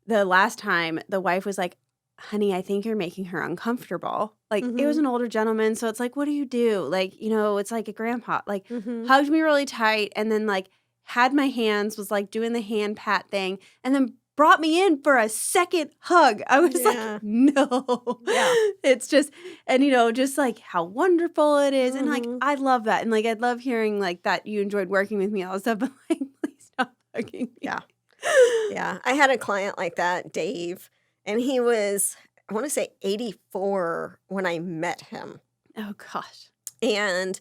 the last time the wife was like, honey, I think you're making her uncomfortable. Like, it was an older gentleman, so it's like, what do you do? Like, it's like a grandpa. Like, hugged me really tight, and then, like, had my hands, was, like, doing the hand pat thing, and then brought me in for a second hug. I was like, no. Yeah. It's just, and, just, like, how wonderful it is. And, like, I love that. And, like, I love hearing, like, that you enjoyed working with me, all this stuff, but, like, please stop hugging me. Yeah. Yeah. I had a client like that, Dave. And he was, I want to say 84 when I met him. Oh, gosh. And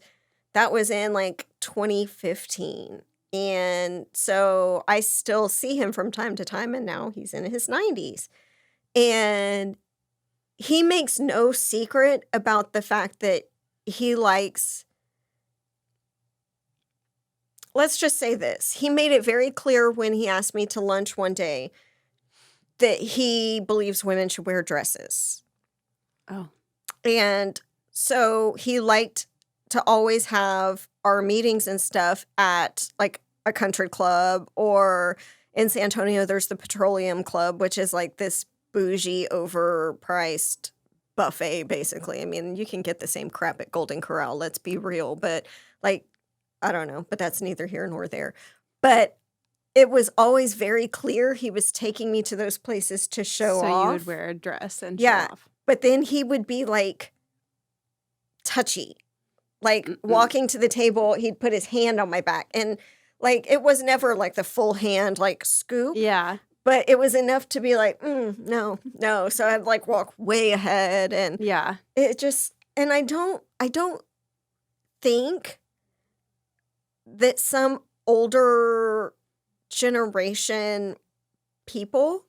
that was in like 2015. And so I still see him from time to time. And now he's in his 90s. And he makes no secret about the fact that he likes, let's just say this. He made it very clear when he asked me to lunch one day that he believes women should wear dresses. Oh. And so he liked to always have our meetings and stuff at like a country club, or in San Antonio, there's the Petroleum Club, which is like this bougie, overpriced buffet, basically. I mean, you can get the same crap at Golden Corral, let's be real. But like, I don't know, but that's neither here nor there. But it was always very clear he was taking me to those places to show off. So you would wear a dress and show off. But then he would be like touchy. Like walking to the table, he'd put his hand on my back. And like it was never like the full hand like scoop. Yeah. But it was enough to be like, no. So I'd like walk way ahead, and it just, and I don't think that some older generation people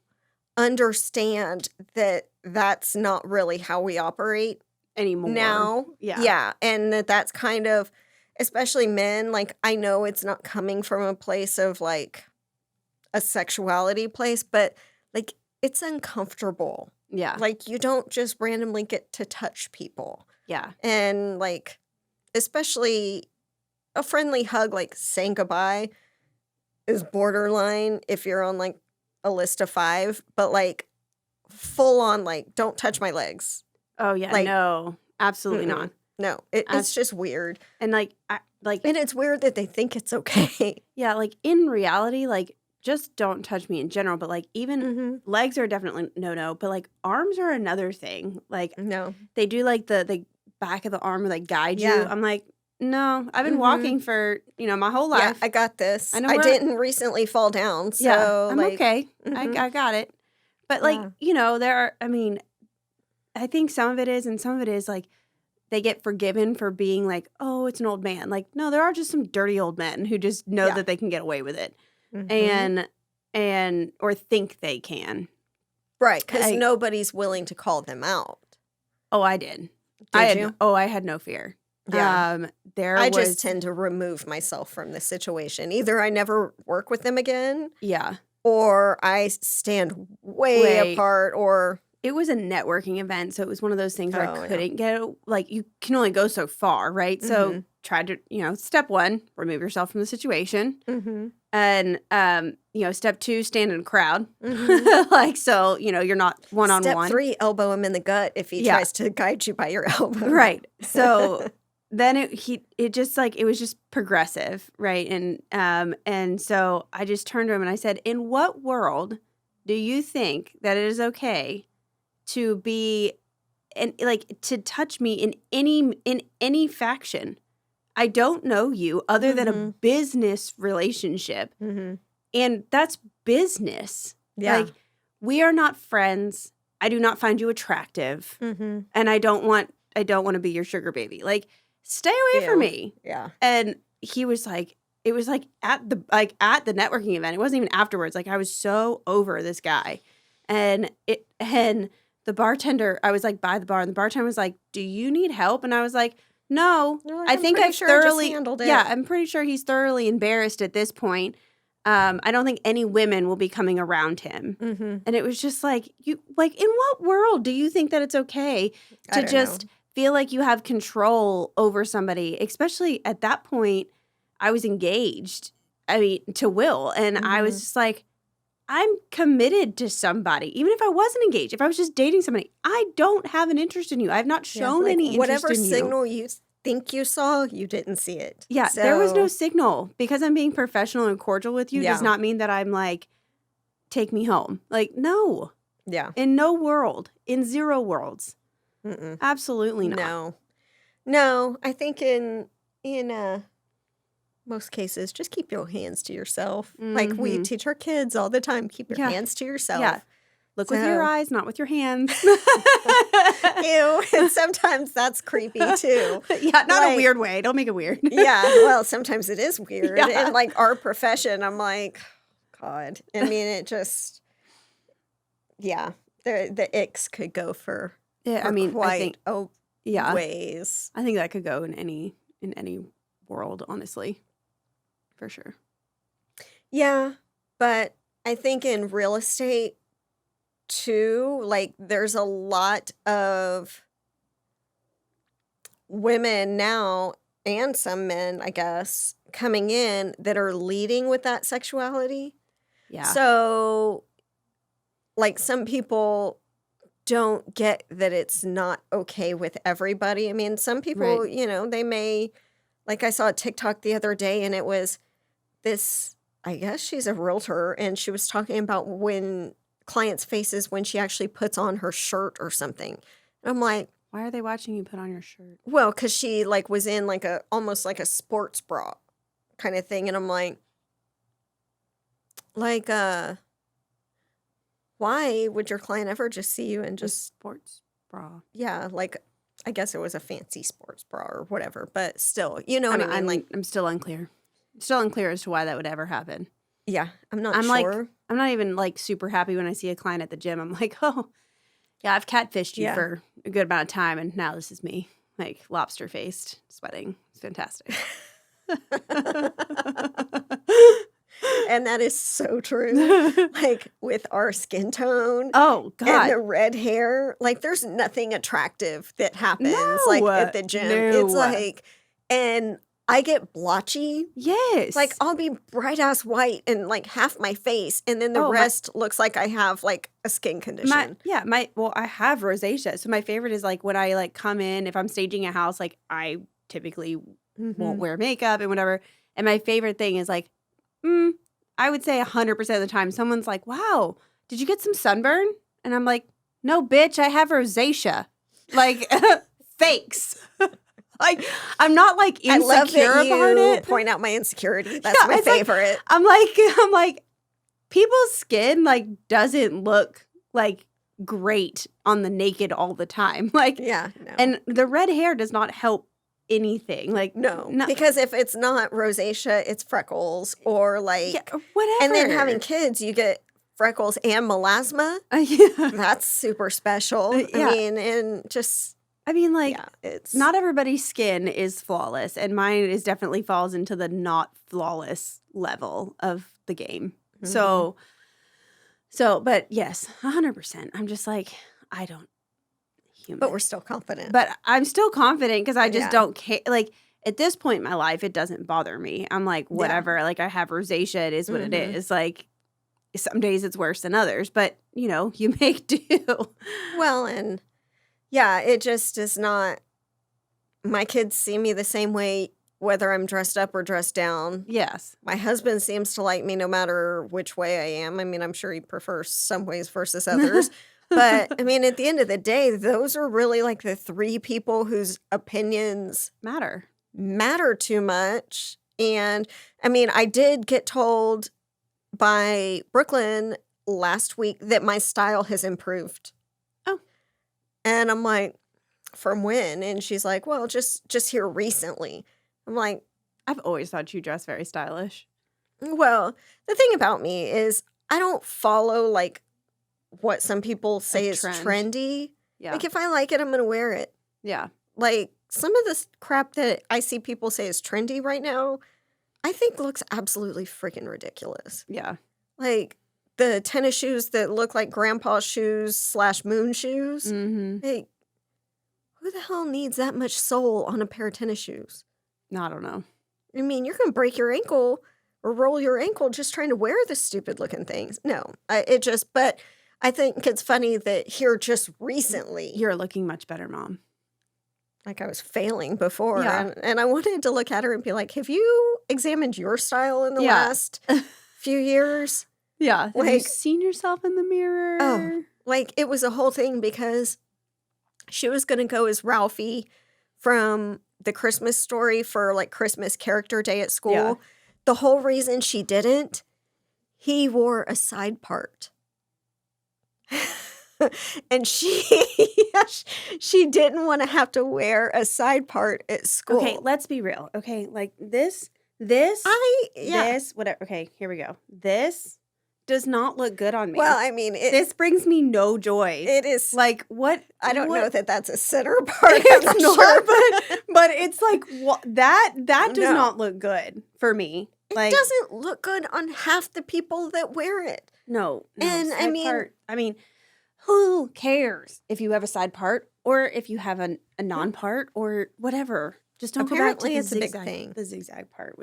understand that that's not really how we operate anymore now. Yeah. And that's kind of, especially men, like I know it's not coming from a place of like a sexuality place, but like it's uncomfortable. Yeah. Like you don't just randomly get to touch people. Yeah. And like, especially a friendly hug, like saying goodbye, is borderline if you're on like a list of 5, but like full on like don't touch my legs. Oh yeah, like, no, absolutely not. No, it's just weird. And like and it's weird that they think it's okay. Yeah, like in reality, like just don't touch me in general, but, like, even legs are definitely no, but, like, arms are another thing. Like, No. they do, like, the back of the arm where they guide you. Yeah. I'm like, "No, I've been walking for, my whole Yeah, life. I got this. I know I where didn't recently fall down, Yeah, so, I'm like okay. mhm. I got it." But, like, Yeah. there are I think some of it is and some of it is, like, they get forgiven for being like, "Oh, it's an old man." Like, no, there are just some dirty old men who just know Yeah. that they can get away with it Mhm. and or think they can. Right, because I nobody's willing to call them out. Oh, I did. Did you? I had no fear. Yeah. There I just was tend to remove myself from the situation. Either I never work with them again, yeah. or I stand way Wait. apart, or It was a networking event, so it was one of those things where I Oh, yeah. couldn't get like, you can only go so far, right? So, tried to, step 1, remove yourself from the situation. Mhm. And, step 2, stand in a crowd. Mhm. Like, so, you're not Step one-on-one. 3, elbow him in the gut if he Yeah. tries to guide you by your elbow. Right. So, then it just, like, it was just progressive, right? And so I just turned to him and I said, "In what world do you think that it is okay to be and, like, to touch me in any faction? I don't know you other than a business relationship, Mhm. and that's business. Yeah. Like, we are not friends. I do not find you attractive, Mhm. and I don't want to be your sugar baby. Like, stay away from Ew. me." Yeah. And he was like, it was like at the networking event. It wasn't even afterwards. Like, I was so over this guy, and the bartender. I was like by the bar, and the bartender was like, "Do you need help?" And I was like, "No, You're like, I "I'm think pretty I've sure I just thoroughly handled it." yeah, I'm pretty sure he's thoroughly embarrassed at this point. I don't think any women will be coming around him." Mhm. And it was just like, in what world do you think that it's okay I to don't just know. feel like you have control over somebody? Especially at that point, I was engaged. I mean, to Will, and I was Mhm. just like, I'm committed to somebody. Even if I wasn't engaged, if I was just dating somebody, I don't have an interest in you. I have not Yeah, shown like, any interest whatever in you. signal you think you saw, you didn't see it. Yeah, there was no So signal. Because I'm being professional and cordial with you does Yeah. not mean that I'm like, take me home. Like, no. Yeah. In no world. In 0 worlds. Mm-mm. Absolutely not. No. No, I think in most cases, just keep your hands to yourself. Like we Mhm. teach our kids all the time, keep your Yeah. hands to yourself. Yeah. Look with your So eyes, not with your hands. Ew, and sometimes that's creepy too. Yeah, not a Like weird way. Don't make it weird. Yeah, well, sometimes it is weird. Yeah. In, like, our profession, I'm like, God. I mean, it just yeah, the icks could go for Yeah, I for mean, I quite think a yeah. ways. I think that could go in any world, honestly. For sure. Yeah, but I think in real estate too, like, there's a lot of women now, and some men, I guess, coming in that are leading with that sexuality. Yeah. So, like, some people don't get that it's not okay with everybody. I mean, some people, Right. they may like, I saw a TikTok the other day, and it was this I guess she's a realtor, and she was talking about when clients' faces when she actually puts on her shirt or something. And I'm like, Why are they watching you put on your shirt? well, because she, like, was in, like, almost like a sports bra kinda thing, and I'm like, why would your client ever just see you and A just sports bra. yeah, like, I guess it was a fancy sports bra or whatever, but still, you know what I mean? Like, I'm still unclear. Still unclear as to why that would ever happen. yeah, I'm not I'm like, sure. I'm not even like super happy when I see a client at the gym. I'm like, oh, yeah, I've catfished you Yeah. for a good amount of time, and now this is me, like lobster faced, sweating. It's fantastic. And that is so true. Like, with our skin tone Oh and the God, red hair, like, there's nothing attractive that happens, like, at the gym. It's no. like and I get blotchy. Yes, Like, I'll be bright ass white and, like, half my face, and then the Oh, rest looks like I have, like, a skin condition. I have rosacea. So my favorite is like when I like come in, if I'm staging a house, like I typically won't Mhm. wear makeup and whatever. And my favorite thing is like, mm, I would say 100% of the time, someone's like, wow, did you get some sunburn? And I'm like, no, bitch, I have rosacea. Like, thanks. Like, I'm not like insecure I love that about you it. point out my insecurity. That's my it's like- favorite. I'm like, people's skin like doesn't look like great on the naked all the time. Like, Yeah, no. and the red hair does not help anything. Like, No, because if it's not rosacea, it's freckles or like, yeah, whatever. and then having kids, you get freckles and melasma. Yeah. That's super special. Yeah. I mean, and just, I mean, like, yeah, it's not everybody's skin is flawless, and mine is definitely falls into the not flawless level of the game. Mhm. So, but yes, 100%. I'm just like, I don't human. But we're still confident. But I'm still confident because I just Yeah. don't care. Like, at this point in my life, it doesn't bother me. I'm like, whatever. Like, I have rosacea. It is what it Mhm. is. Like, some days it's worse than others, but, you know, you make do. Well, and yeah, it just is not. My kids see me the same way, whether I'm dressed up or dressed down. Yes. My husband seems to like me no matter which way I am. I mean, I'm sure he prefers some ways versus others. But I mean, at the end of the day, those are really like the three people whose opinions matter too much. And I mean, I did get told by Brooklyn last week that my style has improved. Oh. And I'm like, from when? And she's like, well, just here recently. I'm like, I've always thought you dress very stylish. well, the thing about me is I don't follow like what some people say is trend. trendy. Yeah. Like if I like it, I'm going to wear it. Yeah. Like some of this crap that I see people say is trendy right now, I think looks absolutely freaking ridiculous. Yeah. Like the tennis shoes that look like grandpa's shoes / moon shoes. Mm-hmm. Like, who the hell needs that much sole on a pair of tennis shoes? I don't know. I mean, you're going to break your ankle or roll your ankle just trying to wear the stupid looking things. No, but I think it's funny that here just recently, You're looking much better, Mom. like I was failing before. Yeah. And I wanted to look at her and be like, have you examined your style in the Yeah. last few years? Yeah. Have you Like- seen yourself in the mirror? Oh. Like it was a whole thing because she was going to go as Ralphie from the Christmas Story for like Christmas character day at school. Yeah. The whole reason she didn't, he wore a side part. And she didn't want to have to wear a side part at school. Okay, let's be real. Okay, like this, whatever. Okay, here we go. This does not look good on me. Well, I mean, this brings me no joy. it is. Like what? I don't what- know that that's a center part. I'm It's not not, sure. but it's like that does No. not look good for me. It Like doesn't look good on half the people that wear it. no. And, I side mean- part, who cares if you have a side part or if you have a non part or whatever? Just don't Apparently go back it's to a the big zigzag. thing. The zigzag part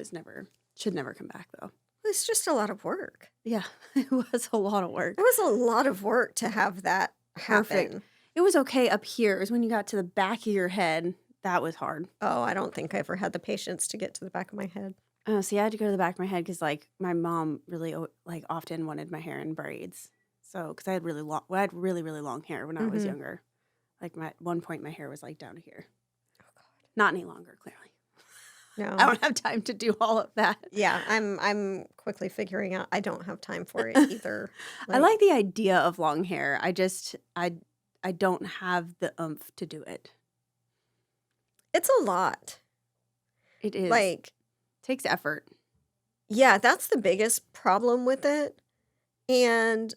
should never come back though. It's just a lot of work. Yeah, it was a lot of work. It was a lot of work to have that happen. Perfect. It was okay up here. It was when you got to the back of your head that was hard. Oh, I don't think I ever had the patience to get to the back of my head. Oh, see, I had to go to the back of my head because like my mom really like often wanted my hair in braids. So because I had really long hair when I was Mhm. younger. Like at one point my hair was like down here. Oh God, not any longer. Clearly, No. I don't have time to do all of that. Yeah, I'm quickly figuring out I don't have time for it either. I like the idea of long hair. I don't have the oomph to do it. it's a lot. It is Like, takes effort. yeah, that's the biggest problem with it. And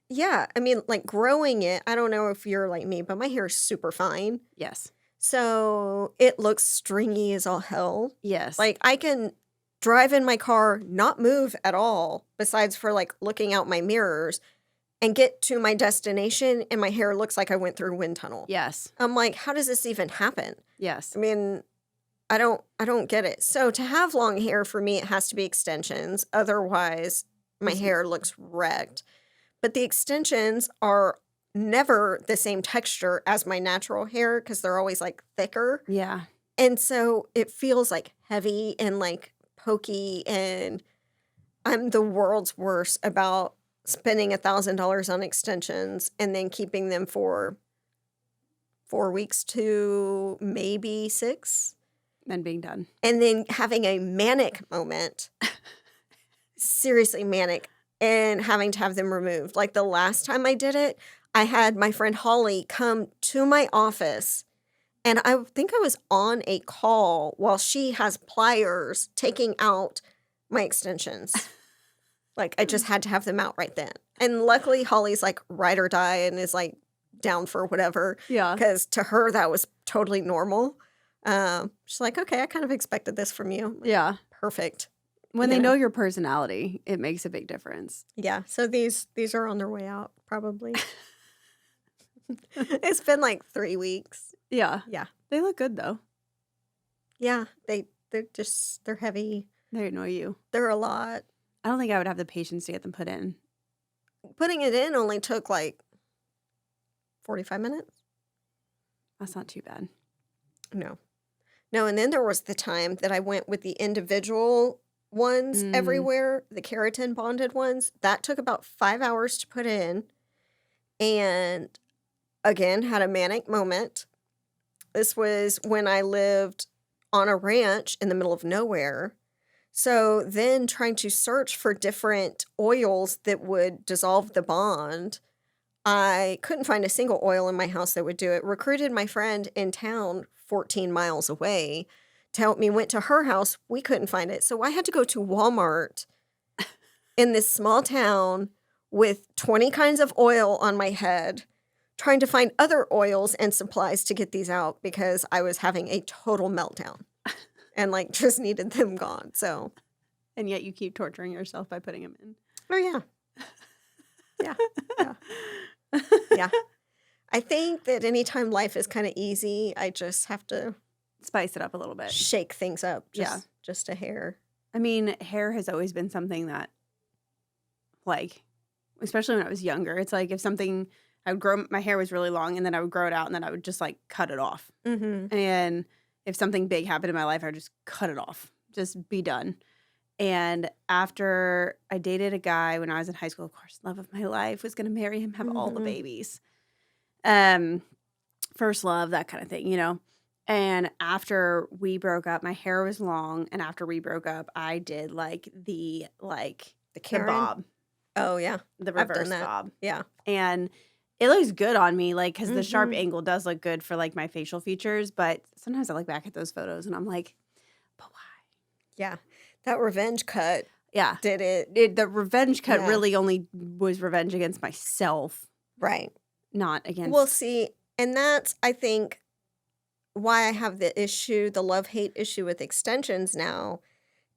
yeah, I mean, like growing it, I don't know if you're like me, but my hair is super fine. Yes. So it looks stringy as all hell. Yes. Like I can drive in my car, not move at all, besides for like looking out my mirrors and get to my destination and my hair looks like I went through a wind tunnel. yes. I'm like, how does this even happen? Yes. I mean, I don't get it. So to have long hair for me, it has to be extensions. Otherwise, my hair looks wrecked. But the extensions are never the same texture as my natural hair because they're always like thicker. Yeah. And so it feels like heavy and like pokey, and I'm the world's worst about spending $1,000 on extensions and then keeping them for 4 weeks to maybe 6. Then being done. And then having a manic moment, seriously manic, and having to have them removed. Like the last time I did it, I had my friend Holly come to my office, and I think I was on a call while she has pliers taking out my extensions. Like I just had to have them out right then. And luckily Holly's like ride or die and is like down for whatever. Yeah. Because to her that was totally normal. She's like, okay, I kind of expected this from you. Yeah. Perfect. When they know your personality, it makes a big difference. Yeah. So these are on their way out, probably. It's been like 3 weeks. Yeah. Yeah. They look good though. Yeah. They're heavy. They annoy you. They're a lot. I don't think I would have the patience to get them put in. Putting it in only took like 45 minutes. That's not too bad. No, and then there was the time that I went with the individual ones everywhere, the keratin bonded ones. That took about 5 hours to put in. And again, had a manic moment. This was when I lived on a ranch in the middle of nowhere. So then trying to search for different oils that would dissolve the bond, I couldn't find a single oil in my house that would do it. Recruited my friend in town 14 miles away to help me. Went to her house. We couldn't find it. So I had to go to Walmart in this small town with 20 kinds of oil on my head, trying to find other oils and supplies to get these out because I was having a total meltdown and like just needed them gone. So, and yet you keep torturing yourself by putting them in. Oh yeah. Yeah. Yeah. I think that anytime life is kind of easy, I just have to spice it up a little bit. Shake things up just a hair. I mean, hair has always been something that, like, especially when I was younger, it's like if something, I would grow, my hair was really long and then I would grow it out and then I would just like cut it off. Mm-hmm. And if something big happened in my life, I would just cut it off, just be done. And after I dated a guy when I was in high school, of course, love of my life, was going to marry him, have all the babies. First love, that kind of thing, you know. And after we broke up, my hair was long. And after we broke up, I did the bob. Oh, yeah. The reverse bob. Yeah. And it looks good on me, like, because the sharp angle does look good for, like, my facial features. But sometimes I look back at those photos and I'm like, but why? Yeah. That revenge cut. Yeah. Did it. The revenge cut really only was revenge against myself. Right. Not against. Well, see, and that's, I think, why I have the love-hate issue with extensions now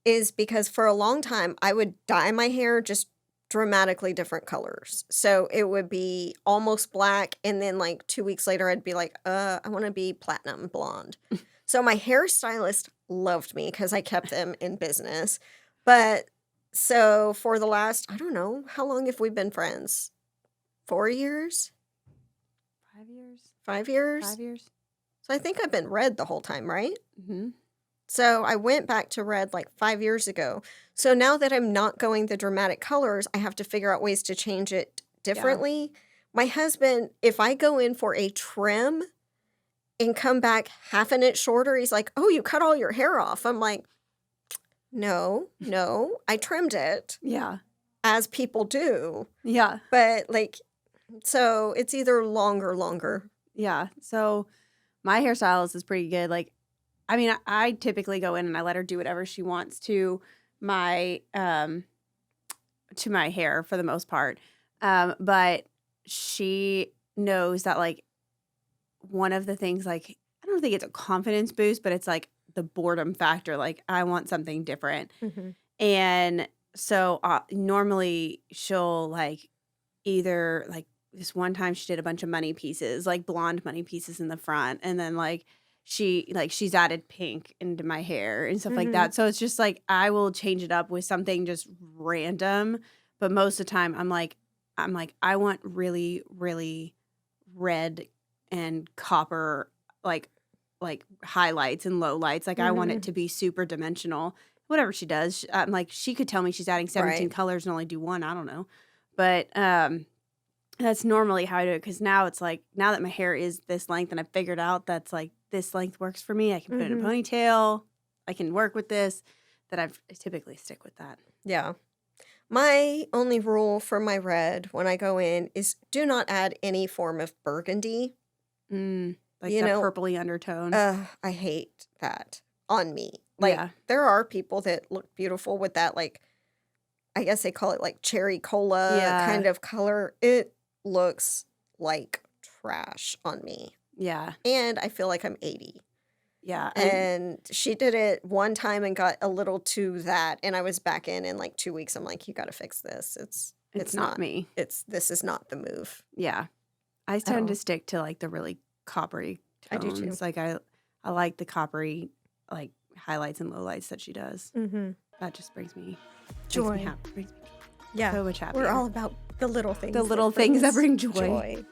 is because for a long time, I would dye my hair just dramatically different colors. So it would be almost black, and then like 2 weeks later, I'd be like, I want to be platinum blonde. So my hairstylist loved me because I kept them in business. But so for the last, I don't know, how long have we been friends? 4 years? 5 years. 5 years? 5 years. So I think I've been red the whole time, right? Mm-hmm. So I went back to red like 5 years ago. So now that I'm not going the dramatic colors, I have to figure out ways to change it differently. Yeah. My husband, if I go in for a trim and come back half an inch shorter, he's like, oh, you cut all your hair off. I'm like, no, I trimmed it. Yeah. As people do. Yeah. But like, so it's either longer. Yeah. So my hairstylist is pretty good. Like, I mean, I typically go in and I let her do whatever she wants to my hair for the most part. But she knows that, like, one of the things, like, I don't think it's a confidence boost, but it's like the boredom factor. Like, I want something different. Mm-hmm. And so normally she'll like either like this one time she did a bunch of money pieces, like blonde money pieces in the front. And then she's added pink into my hair and stuff like that. So it's just like I will change it up with something just random. But most of the time I'm like, I want really, really red and copper, like highlights and lowlights. Like I want it to be super dimensional. whatever she does. I'm like, she could tell me she's adding 17 Right. colors and only do one. I don't know. But that's normally how I do it, because now it's like, now that my hair is this length and I figured out that's like this length works for me, I can put it in a ponytail, I can work with this, that I typically stick with that. Yeah. My only rule for my red when I go in is do not add any form of burgundy. Like You that know, purpley undertone. I hate that on me. Like, Yeah. there are people that look beautiful with that, like, I guess they call it like cherry cola Yeah. kind of color. It looks like trash on me. Yeah. And I feel like I'm 80. Yeah. And she did it one time and got a little to that. And I was back in like 2 weeks. I'm like, you got to fix this. It's not me. This is not the move. Yeah. I tend to stick to like the really coppery I do tones. too. Like I like the coppery like highlights and lowlights that she does. That just brings me Joy. Makes me happy. Brings me Yeah. so much happier. We're all about the little things. The little things that bring joy.